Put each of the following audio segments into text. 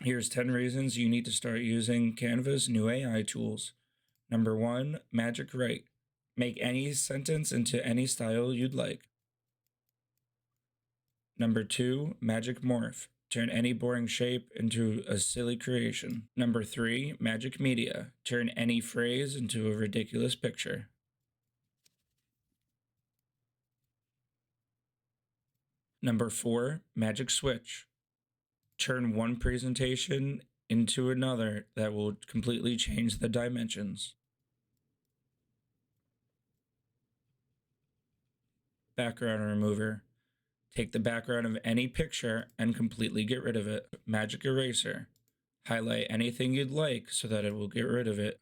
Here's 10 reasons you need to start using Canva's new AI tools. Number 1, Magic Write. Make any sentence into any style you'd like. Number 2, Magic Morph. Turn any boring shape into a silly creation. Number 3, Magic Media. Turn any phrase into a ridiculous picture. Number 4, Magic Switch. Turn one presentation into another that will completely change the dimensions. Background remover. Take the background of any picture and completely get rid of it. Magic eraser. Highlight anything you'd like so that it will get rid of it.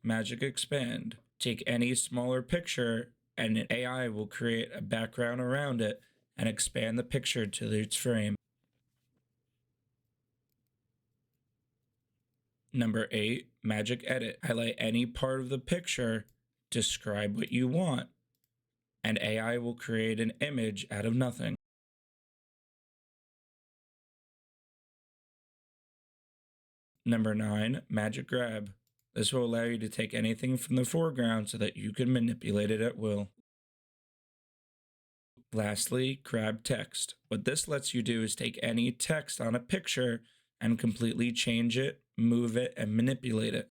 Magic expand. Take any smaller picture and AI will create a background around it and expand the picture to its frame. Number 8, Magic Edit. Highlight any part of the picture, describe what you want, and AI will create an image out of nothing. Number 9, Magic Grab. This will allow you to take anything from the foreground so that you can manipulate it at will. Lastly, grab text. What this lets you do is take any text on a picture and completely change it, move it, and manipulate it.